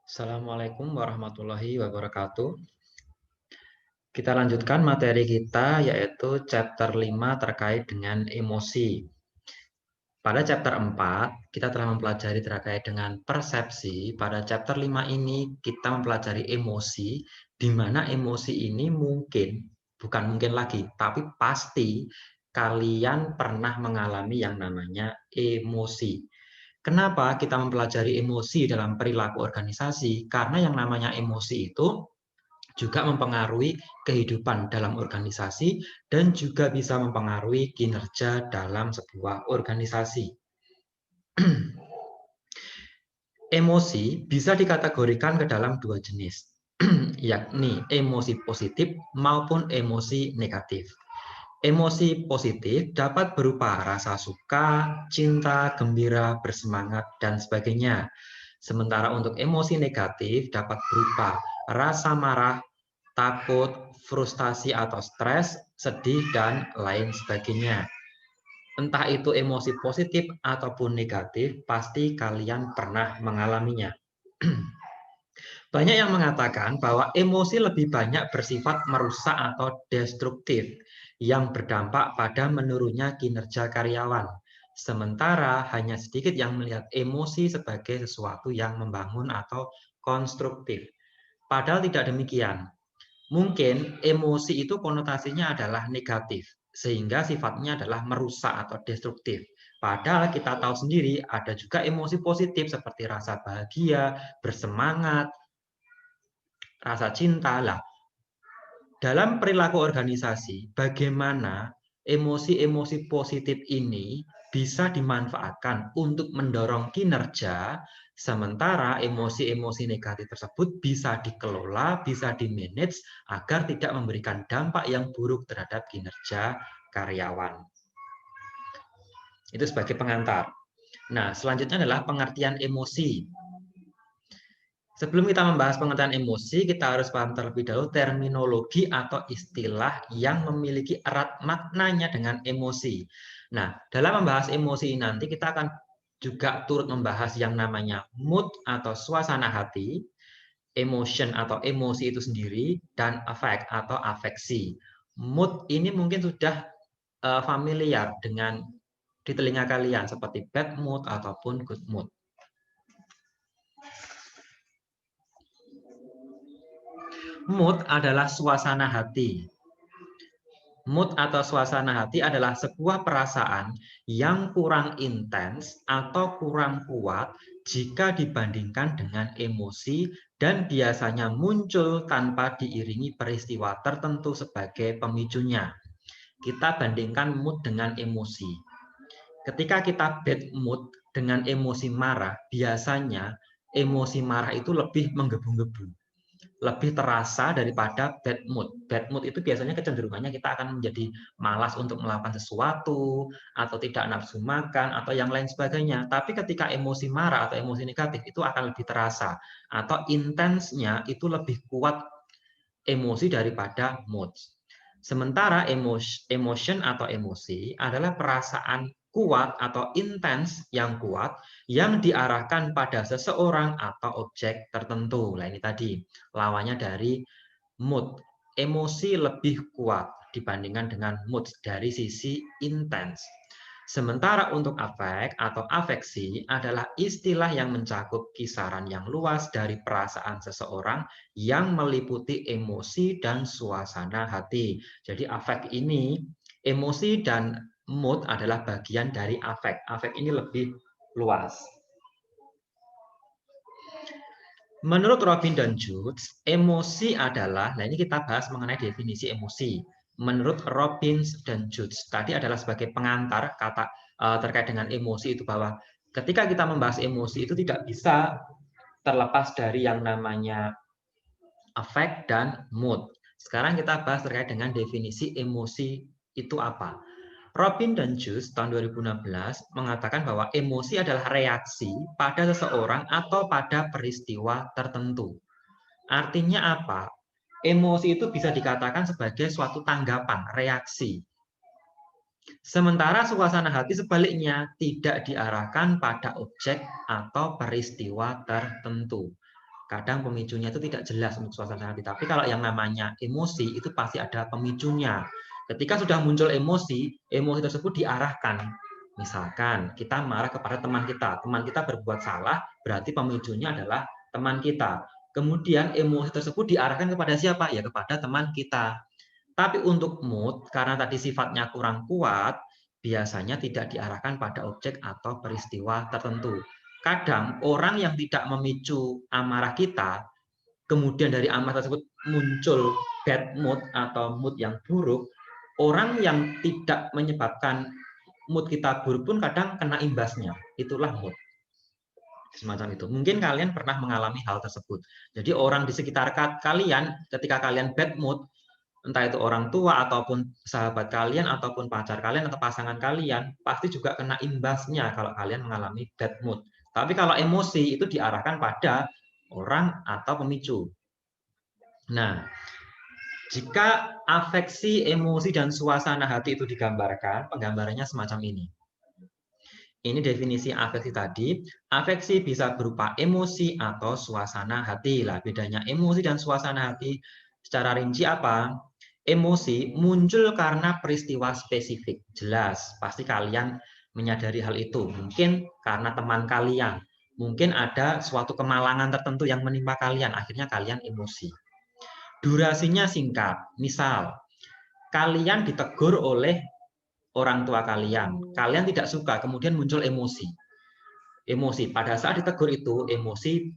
Assalamualaikum warahmatullahi wabarakatuh. Kita lanjutkan materi kita yaitu chapter 5 terkait dengan emosi. Pada chapter 4 kita telah mempelajari terkait dengan persepsi. Pada chapter 5 ini kita mempelajari emosi, di mana emosi ini bukan mungkin lagi, tapi pasti kalian pernah mengalami yang namanya emosi. Kenapa kita mempelajari emosi dalam perilaku organisasi? Karena yang namanya emosi itu juga mempengaruhi kehidupan dalam organisasi dan juga bisa mempengaruhi kinerja dalam sebuah organisasi. Emosi bisa dikategorikan ke dalam dua jenis, yakni emosi positif maupun emosi negatif. Emosi positif dapat berupa rasa suka, cinta, gembira, bersemangat, dan sebagainya. Sementara untuk emosi negatif dapat berupa rasa marah, takut, frustasi atau stres, sedih, dan lain sebagainya. Entah itu emosi positif ataupun negatif, pasti kalian pernah mengalaminya. Banyak yang mengatakan bahwa emosi lebih banyak bersifat merusak atau destruktif, yang berdampak pada menurunnya kinerja karyawan. Sementara hanya sedikit yang melihat emosi sebagai sesuatu yang membangun atau konstruktif. Padahal tidak demikian. Mungkin emosi itu konotasinya adalah negatif, sehingga sifatnya adalah merusak atau destruktif. Padahal kita tahu sendiri ada juga emosi positif seperti rasa bahagia, bersemangat, rasa cinta. Lah, dalam perilaku organisasi, bagaimana emosi-emosi positif ini bisa dimanfaatkan untuk mendorong kinerja, sementara emosi-emosi negatif tersebut bisa dikelola, bisa dimanage agar tidak memberikan dampak yang buruk terhadap kinerja karyawan. Itu sebagai pengantar. Nah, selanjutnya adalah pengertian emosi. Sebelum kita membahas pengertian emosi, kita harus paham terlebih dahulu terminologi atau istilah yang memiliki erat maknanya dengan emosi. Nah, dalam membahas emosi nanti kita akan juga turut membahas yang namanya mood atau suasana hati, emotion atau emosi itu sendiri, dan affect atau afeksi. Mood ini mungkin sudah familiar dengan di telinga kalian seperti bad mood ataupun good mood. Mood adalah suasana hati. Mood atau suasana hati adalah sebuah perasaan yang kurang intens atau kurang kuat jika dibandingkan dengan emosi dan biasanya muncul tanpa diiringi peristiwa tertentu sebagai pemicunya. Kita bandingkan mood dengan emosi. Ketika kita bad mood dengan emosi marah, biasanya emosi marah itu lebih menggebu-gebu, lebih terasa daripada bad mood. Bad mood itu biasanya kecenderungannya kita akan menjadi malas untuk melakukan sesuatu, atau tidak nafsu makan, atau yang lain sebagainya. Tapi ketika emosi marah atau emosi negatif itu akan lebih terasa, atau intensnya itu lebih kuat emosi daripada mood. Sementara emotion atau emosi adalah perasaan kuat atau intens yang kuat yang diarahkan pada seseorang atau objek tertentu. Nah, ini tadi lawannya dari mood. Emosi lebih kuat dibandingkan dengan mood dari sisi intens. Sementara untuk afek atau afeksi adalah istilah yang mencakup kisaran yang luas dari perasaan seseorang yang meliputi emosi dan suasana hati. Jadi afek ini, emosi dan mood adalah bagian dari afek. Afek ini lebih luas. Menurut Robin dan Judge, emosi adalah, nah ini kita bahas mengenai definisi emosi. Menurut Robin dan Judge, tadi adalah sebagai pengantar kata terkait dengan emosi itu bahwa ketika kita membahas emosi itu tidak bisa terlepas dari yang namanya affect dan mood. Sekarang kita bahas terkait dengan definisi emosi itu apa. Robin dan Jus tahun 2016 mengatakan bahwa emosi adalah reaksi pada seseorang atau pada peristiwa tertentu. Artinya apa? Emosi itu bisa dikatakan sebagai suatu tanggapan, reaksi. Sementara suasana hati sebaliknya tidak diarahkan pada objek atau peristiwa tertentu. Kadang pemicunya itu tidak jelas untuk suasana hati. Tapi kalau yang namanya emosi itu pasti ada pemicunya. Ketika sudah muncul emosi, emosi tersebut diarahkan. Misalkan kita marah kepada teman kita berbuat salah, berarti pemicunya adalah teman kita. Kemudian emosi tersebut diarahkan kepada siapa? Ya kepada teman kita. Tapi untuk mood, karena tadi sifatnya kurang kuat, biasanya tidak diarahkan pada objek atau peristiwa tertentu. Kadang orang yang tidak memicu amarah kita, kemudian dari amarah tersebut muncul bad mood atau mood yang buruk, orang yang tidak menyebabkan mood kita buruk pun kadang kena imbasnya. Itulah mood. Semacam itu. Mungkin kalian pernah mengalami hal tersebut. Jadi orang di sekitar kalian, ketika kalian bad mood, entah itu orang tua ataupun sahabat kalian ataupun pacar kalian atau pasangan kalian, pasti juga kena imbasnya kalau kalian mengalami bad mood. Tapi kalau emosi itu diarahkan pada orang atau pemicu. Nah, jika afeksi, emosi, dan suasana hati itu digambarkan, penggambarannya semacam ini. Ini definisi afeksi tadi. Afeksi bisa berupa emosi atau suasana hati. Lah, bedanya emosi dan suasana hati secara rinci apa? Emosi muncul karena peristiwa spesifik. Jelas, pasti kalian menyadari hal itu. Mungkin karena teman kalian. Mungkin ada suatu kemalangan tertentu yang menimpa kalian. Akhirnya kalian emosi. Durasinya singkat. Misal, kalian ditegur oleh orang tua kalian. Kalian tidak suka, kemudian muncul emosi. Emosi pada saat ditegur itu, emosi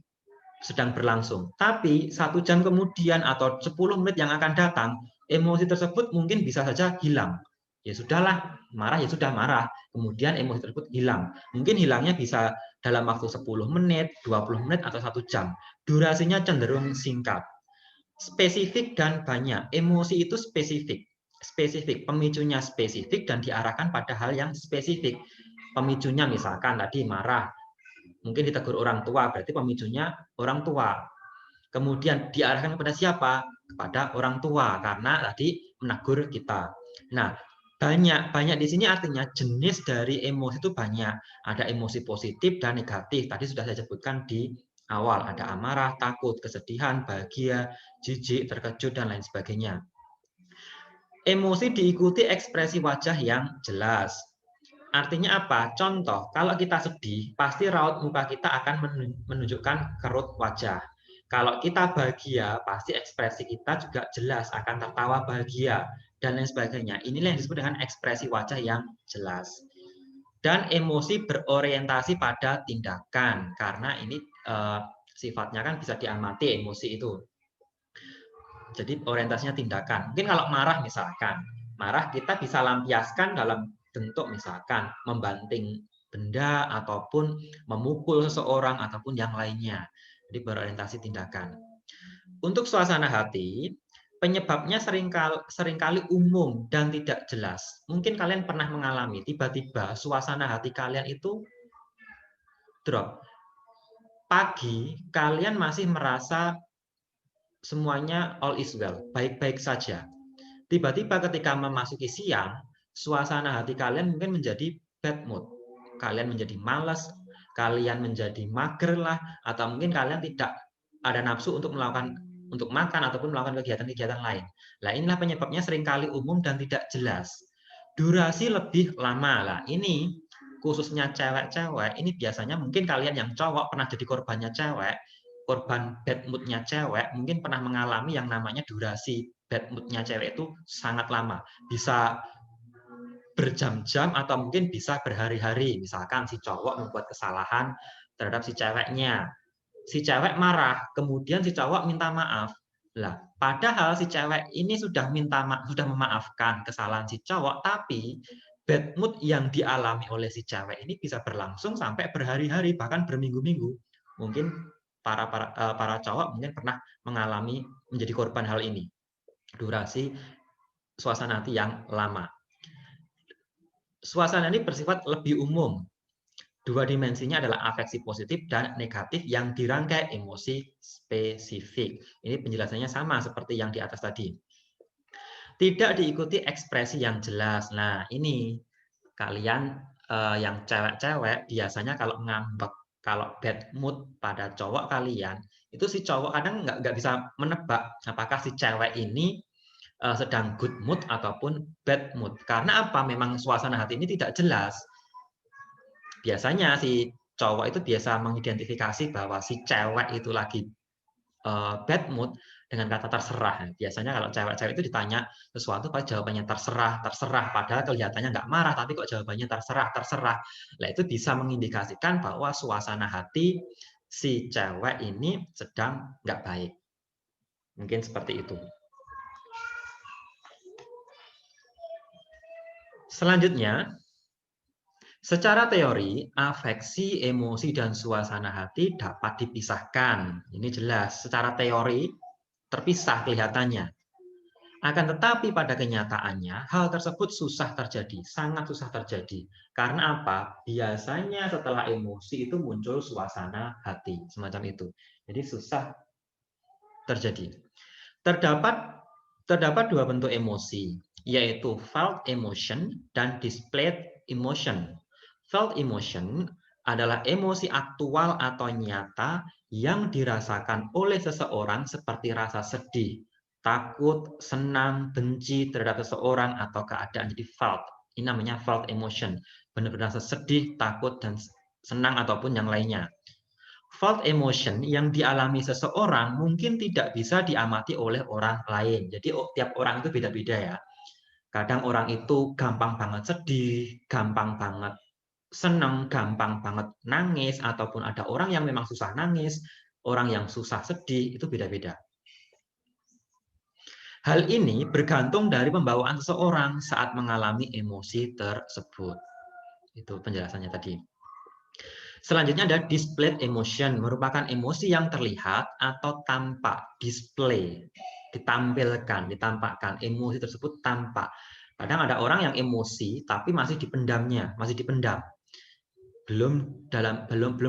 sedang berlangsung. Tapi 1 jam kemudian atau 10 menit yang akan datang, emosi tersebut mungkin bisa saja hilang. Ya sudahlah, marah ya sudah marah. Kemudian emosi tersebut hilang. Mungkin hilangnya bisa dalam waktu 10 menit, 20 menit, atau 1 jam. Durasinya cenderung singkat. Spesifik dan banyak. Emosi itu spesifik. Spesifik, pemicunya spesifik dan diarahkan pada hal yang spesifik. Pemicunya misalkan tadi marah, mungkin ditegur orang tua, berarti pemicunya orang tua. Kemudian diarahkan kepada siapa? Kepada orang tua, karena tadi menegur kita. Nah, banyak di sini artinya jenis dari emosi itu banyak. Ada emosi positif dan negatif. Tadi sudah saya sebutkan di awal. Ada amarah, takut, kesedihan, bahagia, jijik, terkejut, dan lain sebagainya. Emosi diikuti ekspresi wajah yang jelas. Artinya apa? Contoh, kalau kita sedih, pasti raut muka kita akan menunjukkan kerut wajah. Kalau kita bahagia, pasti ekspresi kita juga jelas, akan tertawa bahagia, dan lain sebagainya. Inilah yang disebut dengan ekspresi wajah yang jelas. Dan emosi berorientasi pada tindakan, karena ini sifatnya kan bisa diamati emosi itu. Jadi orientasinya tindakan. Mungkin kalau marah misalkan, marah kita bisa lampiaskan dalam bentuk misalkan membanting benda ataupun memukul seseorang ataupun yang lainnya. Jadi berorientasi tindakan. Untuk suasana hati, penyebabnya seringkali umum dan tidak jelas. Mungkin kalian pernah mengalami tiba-tiba suasana hati kalian itu drop. Pagi kalian masih merasa semuanya all is well, baik-baik saja. Tiba-tiba ketika memasuki siang, suasana hati kalian mungkin menjadi bad mood. Kalian menjadi malas, kalian menjadi mager lah, atau mungkin kalian tidak ada nafsu untuk makan ataupun melakukan kegiatan-kegiatan lain. Nah, inilah penyebabnya seringkali umum dan tidak jelas. Durasi lebih lama lah. Ini khususnya cewek-cewek, ini biasanya mungkin kalian yang cowok pernah jadi korbannya cewek, korban bad mood-nya cewek, mungkin pernah mengalami yang namanya durasi bad mood-nya cewek itu sangat lama. Bisa berjam-jam atau mungkin bisa berhari-hari. Misalkan si cowok membuat kesalahan terhadap si ceweknya. Si cewek marah, kemudian si cowok minta maaf. Lah, padahal si cewek ini sudah memaafkan kesalahan si cowok, tapi bad mood yang dialami oleh si cewek ini bisa berlangsung sampai berhari-hari bahkan berminggu-minggu. Mungkin para cowok mungkin pernah mengalami menjadi korban hal ini. Durasi suasana hati yang lama. Suasana ini bersifat lebih umum. Dua dimensinya adalah afeksi positif dan negatif yang dirangkai emosi spesifik. Ini penjelasannya sama seperti yang di atas tadi. Tidak diikuti ekspresi yang jelas. Nah, ini kalian yang cewek-cewek biasanya kalau ngambek kalau bad mood pada cowok kalian, itu si cowok kadang nggak bisa menebak apakah si cewek ini sedang good mood ataupun bad mood. Karena apa? Memang suasana hati ini tidak jelas. Biasanya si cowok itu biasa mengidentifikasi bahwa si cewek itu lagi bad mood dengan kata terserah. Biasanya kalau cewek-cewek itu ditanya sesuatu, pasti jawabannya terserah, terserah. Padahal kelihatannya nggak marah, tapi kok jawabannya terserah, terserah. Nah, itu bisa mengindikasikan bahwa suasana hati si cewek ini sedang nggak baik. Mungkin seperti itu. Selanjutnya, secara teori, afeksi, emosi, dan suasana hati dapat dipisahkan. Ini jelas, secara teori terpisah kelihatannya. Akan tetapi pada kenyataannya, hal tersebut susah terjadi, sangat susah terjadi. Karena apa? Biasanya setelah emosi itu muncul suasana hati, semacam itu. Jadi susah terjadi. Terdapat dua bentuk emosi, yaitu felt emotion dan displayed emotion. Felt emotion adalah emosi aktual atau nyata yang dirasakan oleh seseorang seperti rasa sedih, takut, senang, benci terhadap seseorang atau keadaan. Jadi felt, ini namanya felt emotion. Benar-benar sedih, takut, dan senang ataupun yang lainnya. Felt emotion yang dialami seseorang mungkin tidak bisa diamati oleh orang lain. Jadi tiap orang itu beda-beda ya. Kadang orang itu gampang banget sedih, gampang banget senang, gampang banget nangis, ataupun ada orang yang memang susah nangis, orang yang susah sedih, itu beda-beda. Hal ini bergantung dari pembawaan seseorang saat mengalami emosi tersebut. Itu penjelasannya tadi. Selanjutnya ada displayed emotion, merupakan emosi yang terlihat atau tampak, display, ditampilkan, ditampakkan, emosi tersebut tampak. Kadang ada orang yang emosi tapi masih dipendamnya, masih dipendam, belum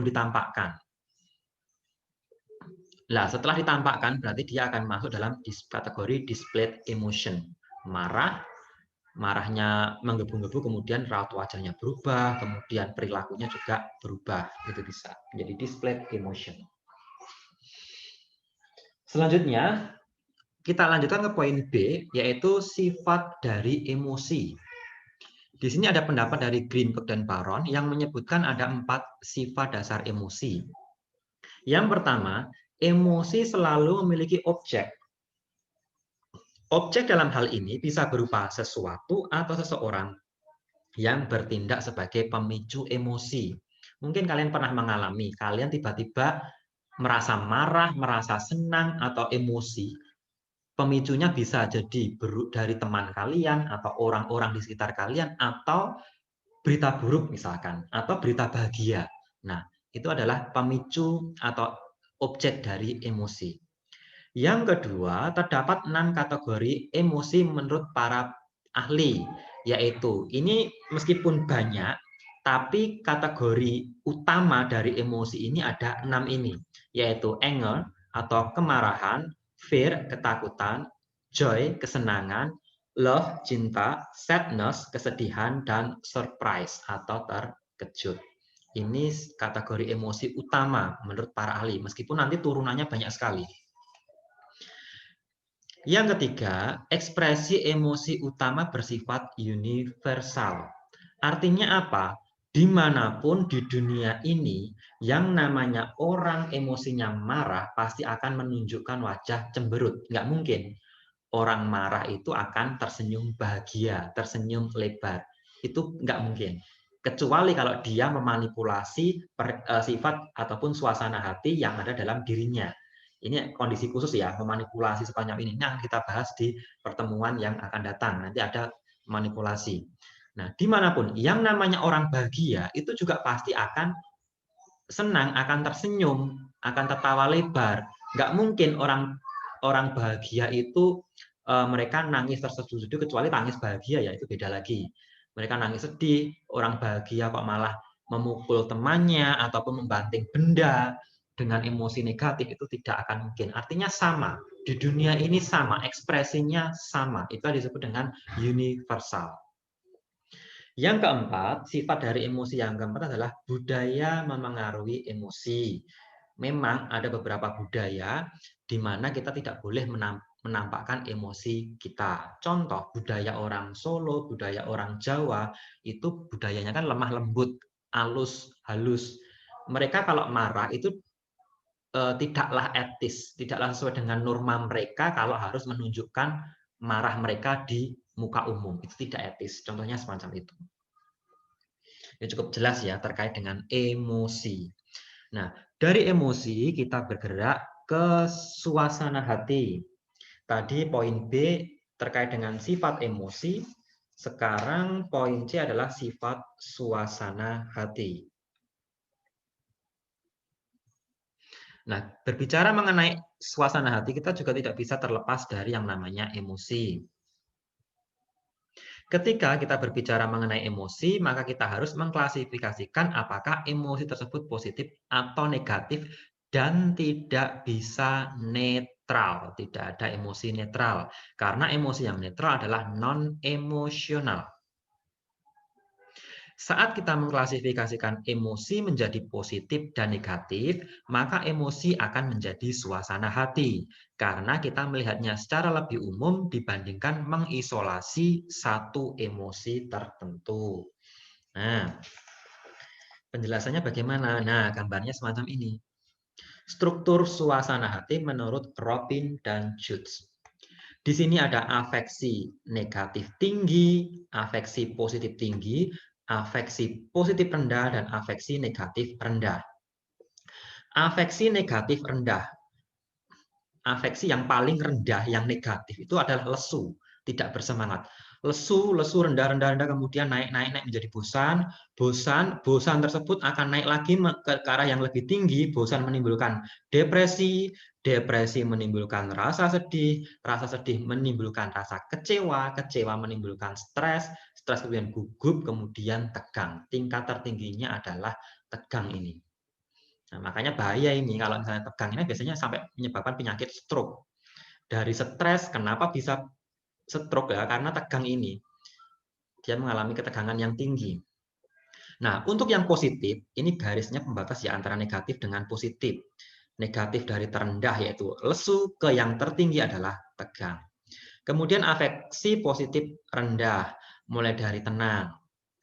ditampakkan. Nah, setelah ditampakkan berarti dia akan masuk dalam kategori displayed emotion, marah, marahnya menggebu-gebu, kemudian raut wajahnya berubah, kemudian perilakunya juga berubah, itu bisa menjadi displayed emotion. Selanjutnya, kita lanjutkan ke poin B, yaitu sifat dari emosi. Di sini ada pendapat dari Greenberg dan Baron yang menyebutkan ada 4 sifat dasar emosi. Yang pertama, emosi selalu memiliki objek. Objek dalam hal ini bisa berupa sesuatu atau seseorang yang bertindak sebagai pemicu emosi. Mungkin kalian pernah mengalami, kalian tiba-tiba merasa marah, merasa senang, atau emosi. Pemicunya bisa jadi dari teman kalian, atau orang-orang di sekitar kalian, atau berita buruk misalkan, atau berita bahagia. Nah, itu adalah pemicu atau objek dari emosi. Yang kedua, terdapat 6 kategori emosi menurut para ahli, yaitu ini meskipun banyak, tapi kategori utama dari emosi ini ada 6 ini, yaitu anger atau kemarahan, fear, ketakutan, joy, kesenangan, love, cinta, sadness, kesedihan, dan surprise atau terkejut. Ini kategori emosi utama menurut para ahli, meskipun nanti turunannya banyak sekali. Yang ketiga, ekspresi emosi utama bersifat universal. Artinya apa? Dimanapun di dunia ini, yang namanya orang emosinya marah pasti akan menunjukkan wajah cemberut. Nggak mungkin orang marah itu akan tersenyum bahagia, tersenyum lebar. Itu nggak mungkin. Kecuali kalau dia memanipulasi sifat ataupun suasana hati yang ada dalam dirinya. Ini kondisi khusus ya, memanipulasi sepanjang ini. Nah, kita bahas di pertemuan yang akan datang. Nanti ada manipulasi. Nah, dimanapun yang namanya orang bahagia itu juga pasti akan senang, akan tersenyum, akan tertawa lebar. Nggak mungkin orang bahagia itu mereka nangis terseduh-seduh kecuali tangis bahagia, ya itu beda lagi. Mereka nangis sedih, orang bahagia kok malah memukul temannya ataupun membanting benda dengan emosi negatif, itu tidak akan mungkin. Artinya sama, di dunia ini sama, ekspresinya sama. Itu disebut dengan universal. Yang keempat, sifat dari emosi yang keempat adalah budaya memengaruhi emosi. Memang ada beberapa budaya di mana kita tidak boleh menampakkan emosi kita. Contoh, budaya orang Solo, budaya orang Jawa, itu budayanya kan lemah lembut, halus, halus. Mereka kalau marah itu tidaklah etis, tidaklah sesuai dengan norma mereka kalau harus menunjukkan marah mereka di muka umum. Itu tidak etis. Contohnya semacam itu. Ya, cukup jelas ya terkait dengan emosi. Nah, dari emosi kita bergerak ke suasana hati. Tadi poin B terkait dengan sifat emosi, sekarang poin C adalah sifat suasana hati. Nah, berbicara mengenai suasana hati, kita juga tidak bisa terlepas dari yang namanya emosi. Ketika kita berbicara mengenai emosi, maka kita harus mengklasifikasikan apakah emosi tersebut positif atau negatif dan tidak bisa netral. Tidak ada emosi netral. Karena emosi yang netral adalah non-emosional. Saat kita mengklasifikasikan emosi menjadi positif dan negatif, maka emosi akan menjadi suasana hati. Karena kita melihatnya secara lebih umum dibandingkan mengisolasi satu emosi tertentu. Nah, penjelasannya bagaimana? Nah, gambarnya semacam ini. Struktur suasana hati menurut Robin dan Schutz. Di sini ada afeksi negatif tinggi, afeksi positif tinggi, afeksi positif rendah, dan afeksi negatif rendah. Afeksi negatif rendah, afeksi yang paling rendah, yang negatif, itu adalah lesu, tidak bersemangat. Lesu, lesu, rendah, rendah, rendah, kemudian naik, naik, naik menjadi bosan. Bosan tersebut akan naik lagi ke arah yang lebih tinggi. Bosan menimbulkan depresi, depresi menimbulkan rasa sedih menimbulkan rasa kecewa, kecewa menimbulkan stres, stres kemudian gugup, kemudian tegang. Tingkat tertingginya adalah tegang ini. Nah, makanya bahaya ini kalau misalnya tegang ini biasanya sampai menyebabkan penyakit stroke. Dari stres, kenapa bisa stroke ya? Karena tegang ini. Dia mengalami ketegangan yang tinggi. Nah, untuk yang positif, ini garisnya pembatas ya antara negatif dengan positif. Negatif dari terendah yaitu lesu ke yang tertinggi adalah tegang. Kemudian afeksi positif rendah, mulai dari tenang.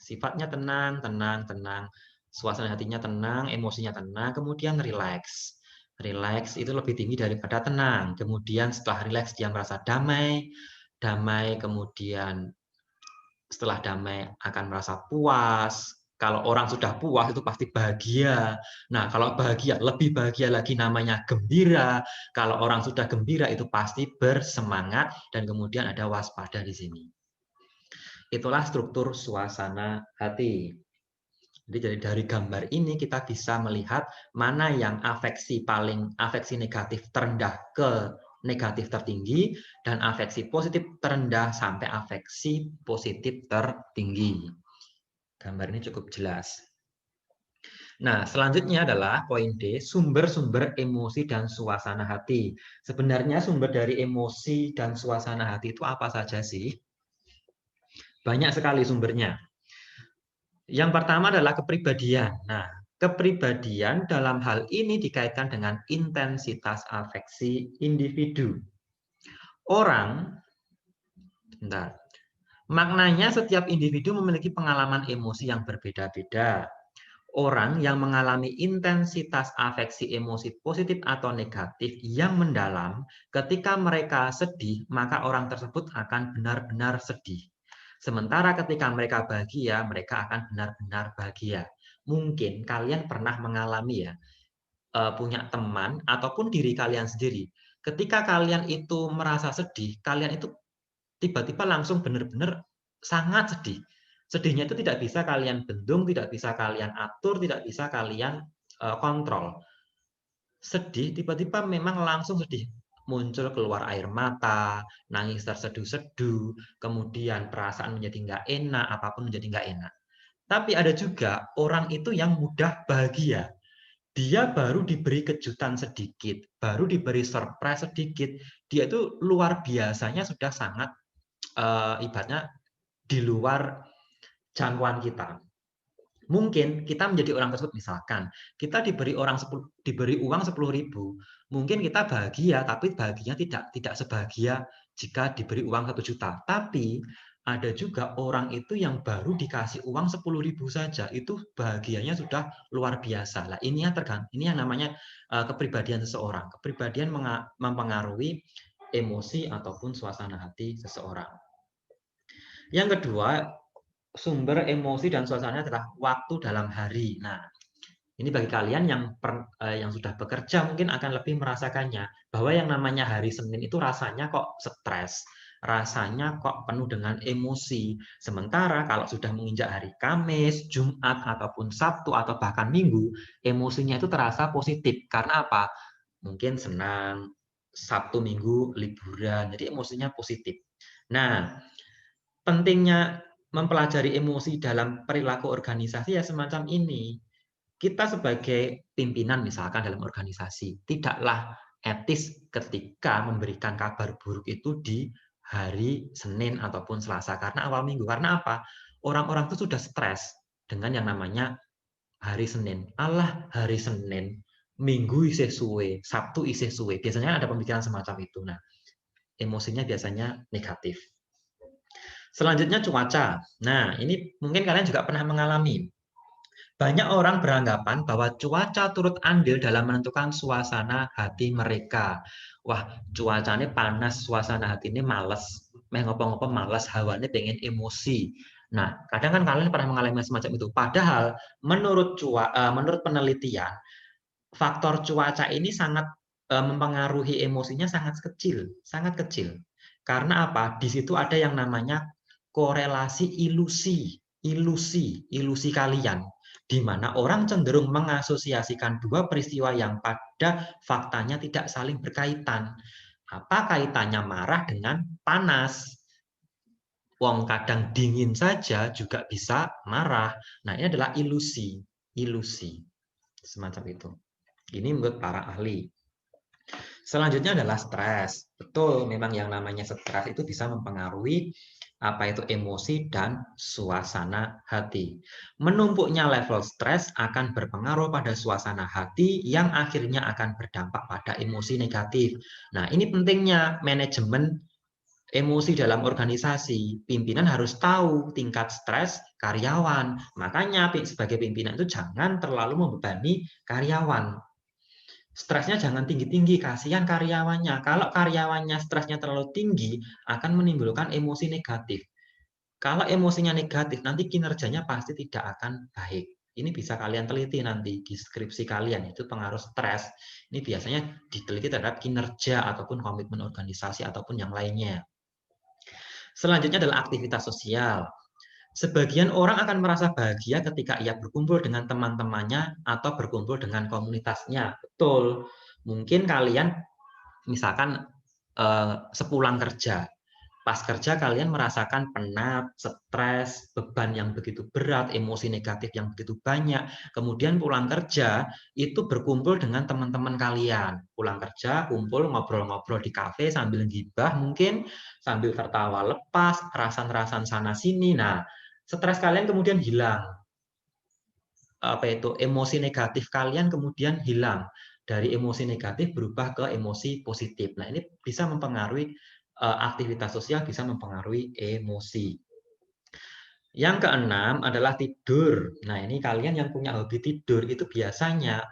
Sifatnya tenang, tenang, tenang. Suasana hatinya tenang, emosinya tenang, kemudian rileks. Rileks itu lebih tinggi daripada tenang. Kemudian setelah rileks dia merasa damai, damai kemudian setelah damai akan merasa puas. Kalau orang sudah puas itu pasti bahagia. Nah, kalau bahagia, lebih bahagia lagi namanya gembira. Kalau orang sudah gembira itu pasti bersemangat dan kemudian ada waspada di sini. Itulah struktur suasana hati. Jadi dari gambar ini kita bisa melihat mana yang afeksi negatif terendah ke negatif tertinggi dan afeksi positif terendah sampai afeksi positif tertinggi. Gambar ini cukup jelas. Nah, selanjutnya adalah poin D, sumber-sumber emosi dan suasana hati. Sebenarnya sumber dari emosi dan suasana hati itu apa saja sih? Banyak sekali sumbernya. Yang pertama adalah kepribadian. Nah, kepribadian dalam hal ini dikaitkan dengan intensitas afeksi individu. Orang, bentar, maknanya setiap individu memiliki pengalaman emosi yang berbeda-beda. Orang yang mengalami intensitas afeksi emosi positif atau negatif yang mendalam, ketika mereka sedih, maka orang tersebut akan benar-benar sedih. Sementara ketika mereka bahagia, mereka akan benar-benar bahagia. Mungkin kalian pernah mengalami ya, punya teman ataupun diri kalian sendiri. Ketika kalian itu merasa sedih, kalian itu tiba-tiba langsung benar-benar sangat sedih. Sedihnya itu tidak bisa kalian bendung, tidak bisa kalian atur, tidak bisa kalian kontrol. Sedih tiba-tiba memang langsung sedih. Muncul keluar air mata, nangis terseduh-seduh, kemudian perasaan menjadi nggak enak, apapun menjadi nggak enak. Tapi ada juga orang itu yang mudah bahagia. Dia baru diberi kejutan sedikit, baru diberi surprise sedikit, dia itu luar biasanya sudah sangat ibaratnya di luar jangkauan kita. Mungkin kita menjadi orang tersebut, misalkan kita diberi uang 10.000, mungkin kita bahagia, tapi bahagianya tidak sebahagia jika diberi uang 1 juta. Tapi ada juga orang itu yang baru dikasih uang 10.000 saja, itu bahagianya sudah luar biasa. Lah ini yang namanya kepribadian seseorang. Kepribadian mempengaruhi emosi ataupun suasana hati seseorang. Yang kedua, sumber emosi dan suasana adalah waktu dalam hari. Nah, ini bagi kalian yang sudah bekerja mungkin akan lebih merasakannya, bahwa yang namanya hari Senin itu rasanya kok stres, rasanya kok penuh dengan emosi. Sementara kalau sudah menginjak hari Kamis, Jumat, ataupun Sabtu, atau bahkan Minggu, emosinya itu terasa positif. Karena apa? Mungkin senang, Sabtu Minggu liburan, jadi emosinya positif. Nah, pentingnya mempelajari emosi dalam perilaku organisasi ya semacam ini. Kita sebagai pimpinan misalkan dalam organisasi, tidaklah etis ketika memberikan kabar buruk itu di hari Senin ataupun Selasa karena awal minggu. Karena apa? Orang-orang itu sudah stres dengan yang namanya hari Senin. Allah, hari Senin, Minggu isih suwe, Sabtu isih suwe. Biasanya ada pemikiran semacam itu. Nah, emosinya biasanya negatif. Selanjutnya cuaca. Nah, ini mungkin kalian juga pernah mengalami. Banyak orang beranggapan bahwa cuaca turut andil dalam menentukan suasana hati mereka. Wah, cuacanya panas, suasana hati ini males. Ngopo-ngopo males, hawanya pengen emosi. Nah, kadang kan kalian pernah mengalami semacam itu. Padahal menurut penelitian, faktor cuaca ini sangat mempengaruhi emosinya sangat kecil, sangat kecil. Karena apa? Di situ ada yang namanya korelasi ilusi kalian, di mana orang cenderung mengasosiasikan dua peristiwa yang pada faktanya tidak saling berkaitan. Apa kaitannya marah dengan panas? Wong kadang dingin saja juga bisa marah. Nah, ini adalah ilusi semacam itu. Ini menurut para ahli. Selanjutnya adalah stres. Betul, memang yang namanya stres itu bisa mempengaruhi apa itu emosi dan suasana hati. Menumpuknya level stres akan berpengaruh pada suasana hati yang akhirnya akan berdampak pada emosi negatif. Nah, ini pentingnya manajemen emosi dalam organisasi. Pimpinan harus tahu tingkat stres karyawan. Makanya sebagai pimpinan itu jangan terlalu membebani karyawan. Stresnya jangan tinggi-tinggi, kasihan karyawannya. Kalau karyawannya stresnya terlalu tinggi, akan menimbulkan emosi negatif. Kalau emosinya negatif, nanti kinerjanya pasti tidak akan baik. Ini bisa kalian teliti nanti di skripsi kalian, itu pengaruh stres. Ini biasanya diteliti terhadap kinerja ataupun komitmen organisasi ataupun yang lainnya. Selanjutnya adalah aktivitas sosial. Sebagian orang akan merasa bahagia ketika ia berkumpul dengan teman-temannya atau berkumpul dengan komunitasnya. Betul. Mungkin kalian misalkan sepulang kerja, pas kerja kalian merasakan penat, stres, beban yang begitu berat, emosi negatif yang begitu banyak. Kemudian pulang kerja itu berkumpul dengan teman-teman kalian. Pulang kerja, kumpul, ngobrol-ngobrol di kafe sambil gibah mungkin, sambil tertawa lepas, rasan-rasan sana sini. Nah, stres kalian kemudian hilang. Apa itu emosi negatif kalian kemudian hilang, dari emosi negatif berubah ke emosi positif. Nah, ini bisa mempengaruhi aktivitas sosial, bisa mempengaruhi emosi. Yang keenam adalah tidur. Nah, ini kalian yang punya hobi tidur itu biasanya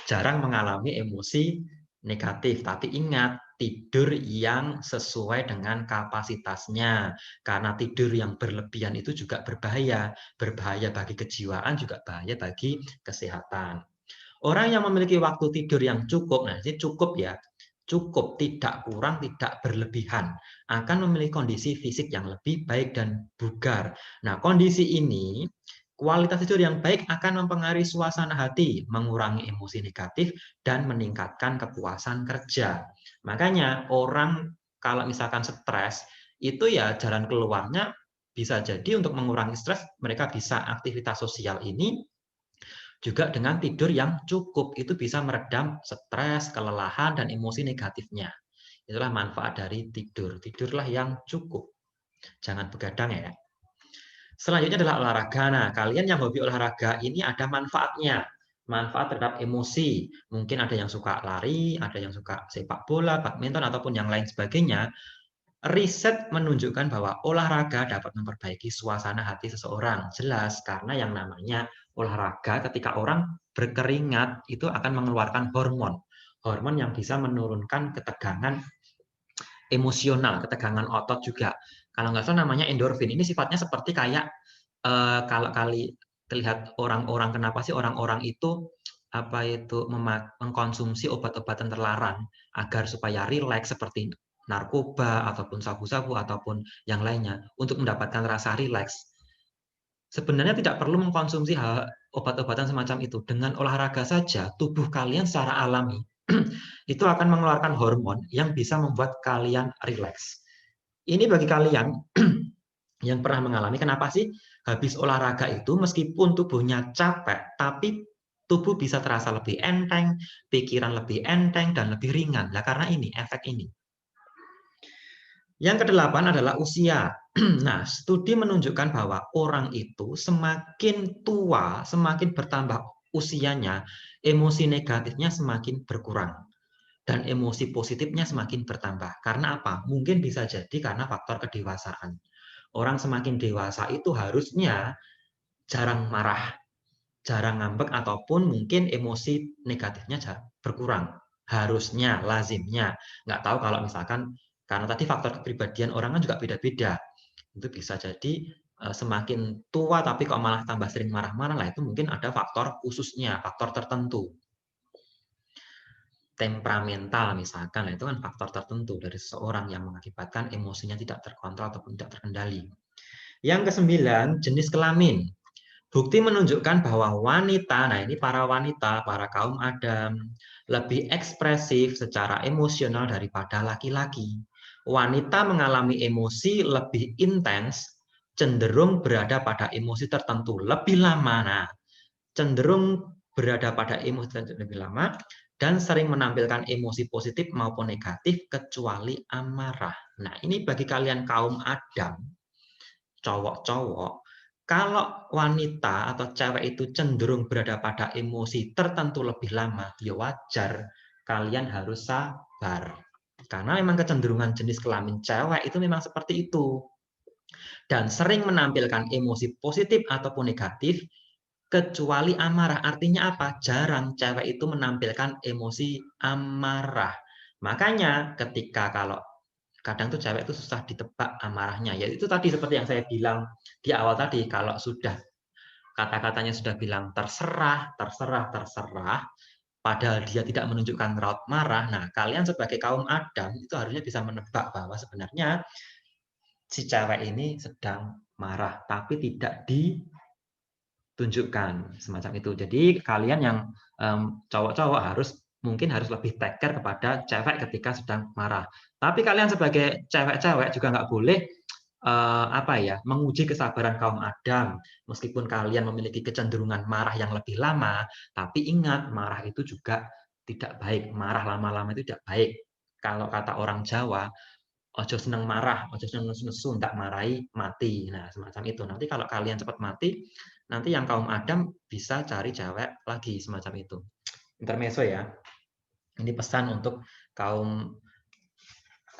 jarang mengalami emosi negatif, tapi ingat, tidur yang sesuai dengan kapasitasnya. Karena tidur yang berlebihan itu juga berbahaya. Berbahaya bagi kejiwaan, juga bahaya bagi kesehatan. Orang yang memiliki waktu tidur yang cukup, nah ini cukup ya, cukup, tidak kurang, tidak berlebihan, akan memiliki kondisi fisik yang lebih baik dan bugar. Nah, kondisi ini, kualitas tidur yang baik akan mempengaruhi suasana hati, mengurangi emosi negatif, dan meningkatkan kepuasan kerja. Makanya orang kalau misalkan stres, itu ya jalan keluarnya bisa jadi untuk mengurangi stres, mereka bisa aktivitas sosial ini juga dengan tidur yang cukup. Itu bisa meredam stres, kelelahan, dan emosi negatifnya. Itulah manfaat dari tidur. Tidurlah yang cukup. Jangan begadang ya. Selanjutnya adalah olahraga. Nah, kalian yang hobi olahraga ini ada manfaatnya. Manfaat terhadap emosi. Mungkin ada yang suka lari, ada yang suka sepak bola, badminton, ataupun yang lain sebagainya. Riset menunjukkan bahwa olahraga dapat memperbaiki suasana hati seseorang. Jelas, karena yang namanya olahraga ketika orang berkeringat itu akan mengeluarkan hormon. Hormon yang bisa menurunkan ketegangan emosional, ketegangan otot juga. Kalau nggak salah namanya endorfin. Ini sifatnya seperti kayak kalau kali terlihat orang-orang, kenapa sih orang-orang itu apa itu mengkonsumsi obat-obatan terlarang agar supaya rileks seperti narkoba ataupun sabu-sabu ataupun yang lainnya untuk mendapatkan rasa rileks. Sebenarnya tidak perlu mengkonsumsi obat-obatan semacam itu. Dengan olahraga saja, tubuh kalian secara alami itu akan mengeluarkan hormon yang bisa membuat kalian rileks. Ini bagi kalian yang pernah mengalami, kenapa sih habis olahraga itu meskipun tubuhnya capek, tapi tubuh bisa terasa lebih enteng, pikiran lebih enteng, dan lebih ringan. Nah, karena ini, efek ini. Yang kedelapan adalah usia. Nah, studi menunjukkan bahwa orang itu semakin tua, semakin bertambah usianya, emosi negatifnya semakin berkurang. Dan emosi positifnya semakin bertambah. Karena apa? Mungkin bisa jadi karena faktor kedewasaan. Orang semakin dewasa itu harusnya jarang marah, jarang ngambek, ataupun mungkin emosi negatifnya berkurang. Harusnya, lazimnya. Nggak tahu kalau misalkan, karena tadi faktor kepribadian orang kan juga beda-beda. Itu bisa jadi semakin tua tapi kok malah tambah sering marah-marah, lah itu mungkin ada faktor khususnya, faktor tertentu. Temperamental misalkan, itu kan faktor tertentu dari seseorang yang mengakibatkan emosinya tidak terkontrol ataupun tidak terkendali. Yang kesembilan, jenis kelamin. Bukti menunjukkan bahwa wanita, nah ini para wanita, para kaum Adam, lebih ekspresif secara emosional daripada laki-laki. Wanita mengalami emosi lebih intens, cenderung berada pada emosi tertentu lebih lama. Nah, cenderung berada pada emosi lebih lama, dan sering menampilkan emosi positif maupun negatif kecuali amarah. Nah, ini bagi kalian kaum Adam, cowok-cowok, kalau wanita atau cewek itu cenderung berada pada emosi tertentu lebih lama, ya wajar, kalian harus sabar. Karena memang kecenderungan jenis kelamin cewek itu memang seperti itu. Dan sering menampilkan emosi positif ataupun negatif, kecuali amarah. Artinya apa? Jarang cewek itu menampilkan emosi amarah. Makanya ketika kalau kadang tuh cewek itu susah ditebak amarahnya. Ya itu tadi seperti yang saya bilang di awal tadi, kalau sudah kata-katanya sudah bilang terserah, terserah, terserah, padahal dia tidak menunjukkan raut marah. Nah, kalian sebagai kaum Adam itu harusnya bisa menebak bahwa sebenarnya si cewek ini sedang marah, tapi tidak ditunjukkan semacam itu. Jadi kalian yang cowok-cowok mungkin harus lebih take care kepada cewek ketika sedang marah. Tapi kalian sebagai cewek-cewek juga nggak boleh menguji kesabaran kaum Adam. Meskipun kalian memiliki kecenderungan marah yang lebih lama, tapi ingat, marah itu juga tidak baik. Marah lama-lama itu tidak baik. Kalau kata orang Jawa, ojo seneng marah, ojo seneng nesu, tak marahi mati. Nah, semacam itu. Nanti kalau kalian cepat mati, nanti yang kaum Adam bisa cari cewek lagi, semacam itu. Intermezzo ya. Ini pesan untuk kaum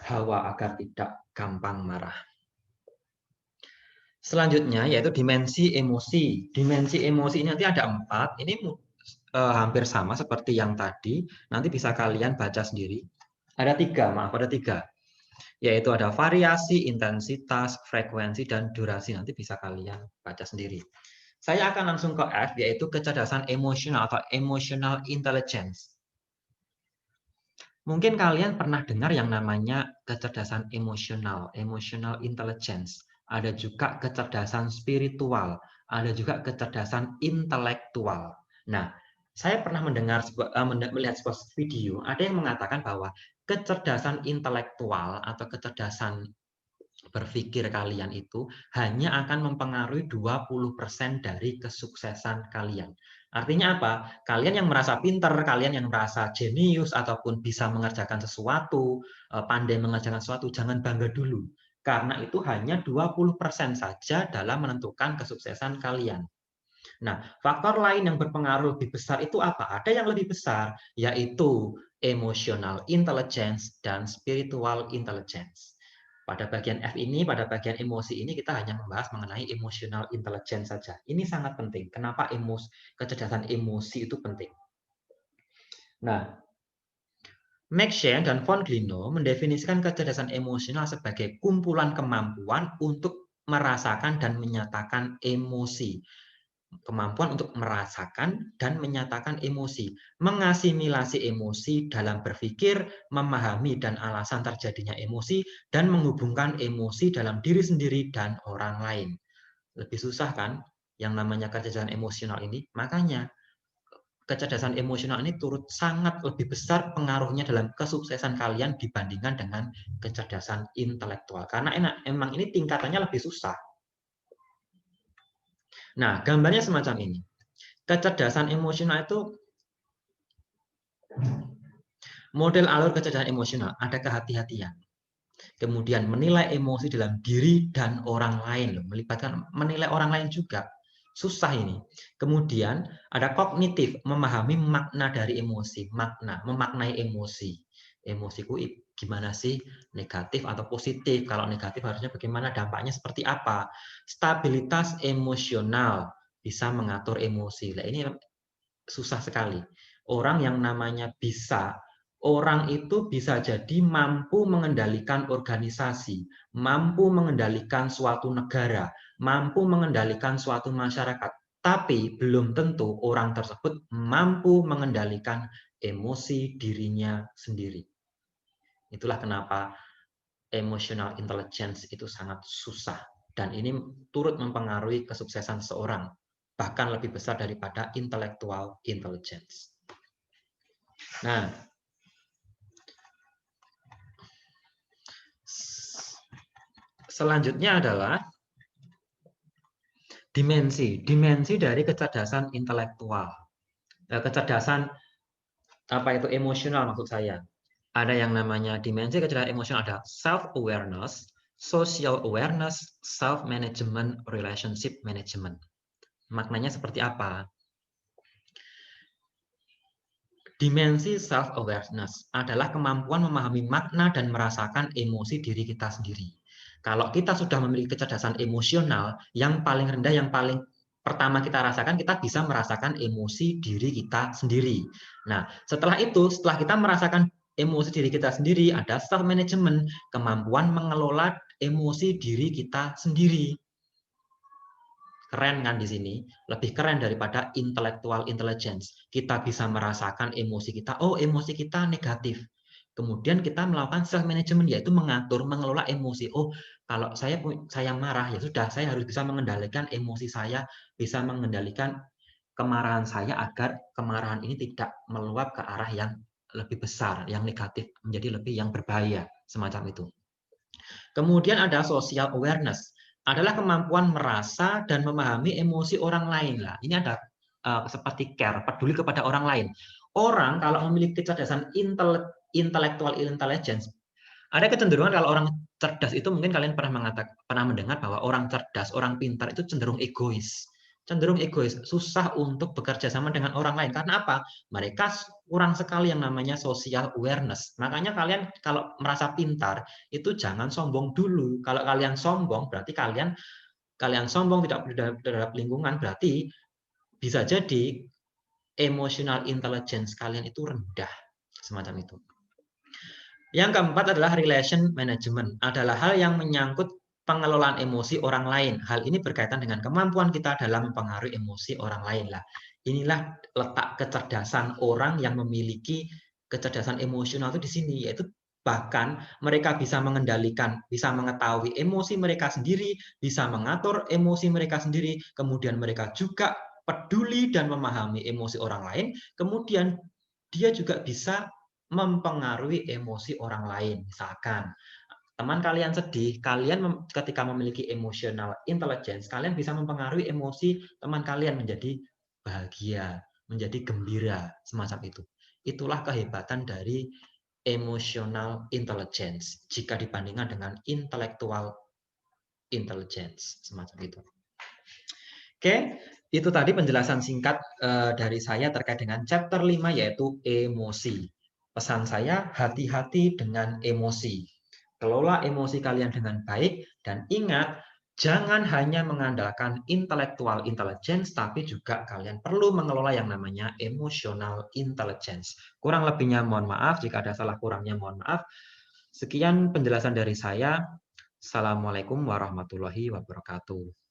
Hawa agar tidak gampang marah. Selanjutnya yaitu dimensi emosi. Dimensi emosi ini nanti ada 4. Ini hampir sama seperti yang tadi. Nanti bisa kalian baca sendiri. Ada 3, maaf, ada 3. Yaitu ada variasi, intensitas, frekuensi, dan durasi. Nanti bisa kalian baca sendiri. Saya akan langsung ke F, yaitu kecerdasan emosional atau emotional intelligence. Mungkin kalian pernah dengar yang namanya kecerdasan emosional, emotional intelligence. Ada juga kecerdasan spiritual, ada juga kecerdasan intelektual. Nah, saya pernah melihat sebuah video, ada yang mengatakan bahwa kecerdasan intelektual atau kecerdasan berpikir kalian itu hanya akan mempengaruhi 20% dari kesuksesan kalian. Artinya apa? Kalian yang merasa pintar, kalian yang merasa jenius, ataupun bisa mengerjakan sesuatu, pandai mengerjakan sesuatu, jangan bangga dulu. Karena itu hanya 20% saja dalam menentukan kesuksesan kalian. Nah, faktor lain yang berpengaruh lebih besar itu apa? Ada yang lebih besar, yaitu emotional intelligence dan spiritual intelligence. Pada bagian F ini, pada bagian emosi ini, kita hanya membahas mengenai emotional intelligence saja. Ini sangat penting. Kenapa kecerdasan emosi itu penting? Nah, Max Shen dan von Glino mendefinisikan kecerdasan emosional sebagai kumpulan kemampuan untuk merasakan dan menyatakan emosi. Kemampuan untuk merasakan dan menyatakan emosi, mengasimilasi emosi dalam berpikir, memahami dan alasan terjadinya emosi, dan menghubungkan emosi dalam diri sendiri dan orang lain. Lebih susah kan yang namanya kecerdasan emosional ini? Makanya kecerdasan emosional ini turut sangat lebih besar pengaruhnya dalam kesuksesan kalian dibandingkan dengan kecerdasan intelektual. Karena emang ini tingkatannya lebih susah. Nah, gambarnya semacam ini. Kecerdasan emosional itu model alur kecerdasan emosional, ada kehati-hatian. Kemudian menilai emosi dalam diri dan orang lain, melibatkan menilai orang lain juga. Susah ini. Kemudian ada kognitif, memahami makna dari emosi, memaknai emosi. Emosiku gimana sih? Negatif atau positif? Kalau negatif harusnya bagaimana? Dampaknya seperti apa? Stabilitas emosional, bisa mengatur emosi. Nah, ini susah sekali. Orang yang namanya orang itu bisa jadi mampu mengendalikan organisasi, mampu mengendalikan suatu negara, mampu mengendalikan suatu masyarakat, tapi belum tentu orang tersebut mampu mengendalikan emosi dirinya sendiri. Itulah kenapa emotional intelligence itu sangat susah, dan ini turut mempengaruhi kesuksesan seorang, bahkan lebih besar daripada intellectual intelligence. Nah, selanjutnya adalah dimensi dari kecerdasan intelektual. Kecerdasan apa itu emosional maksud saya. Ada yang namanya dimensi kecerdasan emosional, ada self-awareness, social awareness, self-management, relationship management. Maknanya seperti apa? Dimensi self-awareness adalah kemampuan memahami makna dan merasakan emosi diri kita sendiri. Kalau kita sudah memiliki kecerdasan emosional, yang paling rendah, yang paling pertama kita rasakan, kita bisa merasakan emosi diri kita sendiri. Nah, setelah itu, setelah kita merasakan emosi diri kita sendiri, ada self-management, kemampuan mengelola emosi diri kita sendiri. Keren kan di sini? Lebih keren daripada intellectual intelligence. Kita bisa merasakan emosi kita. Oh, emosi kita negatif. Kemudian kita melakukan self management, yaitu mengatur, mengelola emosi. Oh, kalau saya marah, ya sudah, saya harus bisa mengendalikan emosi saya, bisa mengendalikan kemarahan saya agar kemarahan ini tidak meluap ke arah yang lebih besar, yang negatif, menjadi lebih yang berbahaya, semacam itu. Kemudian ada social awareness, adalah kemampuan merasa dan memahami emosi orang lain. Lah, ini ada seperti care, peduli kepada orang lain. Orang kalau memiliki kecerdasan intellectual intelligence, ada kecenderungan kalau orang cerdas itu, mungkin kalian pernah mendengar bahwa orang cerdas, orang pintar itu cenderung egois. Cenderung egois, susah untuk bekerja sama dengan orang lain. Karena apa? Mereka kurang sekali yang namanya social awareness. Makanya kalian kalau merasa pintar, itu jangan sombong dulu. Kalau kalian sombong, berarti kalian sombong tidak terhadap lingkungan, berarti bisa jadi emotional intelligence kalian itu rendah. Semacam itu. Yang keempat adalah relation management, adalah hal yang menyangkut pengelolaan emosi orang lain. Hal ini berkaitan dengan kemampuan kita dalam mempengaruhi emosi orang lain. Lah, inilah letak kecerdasan orang yang memiliki kecerdasan emosional itu di sini, yaitu bahkan mereka bisa mengendalikan, bisa mengetahui emosi mereka sendiri, bisa mengatur emosi mereka sendiri, kemudian mereka juga peduli dan memahami emosi orang lain, kemudian dia juga bisa mempengaruhi emosi orang lain. Misalkan teman kalian sedih, kalian ketika memiliki emotional intelligence, kalian bisa mempengaruhi emosi teman kalian menjadi bahagia, menjadi gembira, semacam itu. Itulah kehebatan dari emotional intelligence jika dibandingkan dengan intellectual intelligence, semacam itu. Oke, itu tadi penjelasan singkat dari saya terkait dengan chapter 5 yaitu emosi. Pesan saya, hati-hati dengan emosi. Kelola emosi kalian dengan baik dan ingat, jangan hanya mengandalkan intellectual intelligence, tapi juga kalian perlu mengelola yang namanya emotional intelligence. Kurang lebihnya mohon maaf, jika ada salah kurangnya mohon maaf. Sekian penjelasan dari saya. Assalamualaikum warahmatullahi wabarakatuh.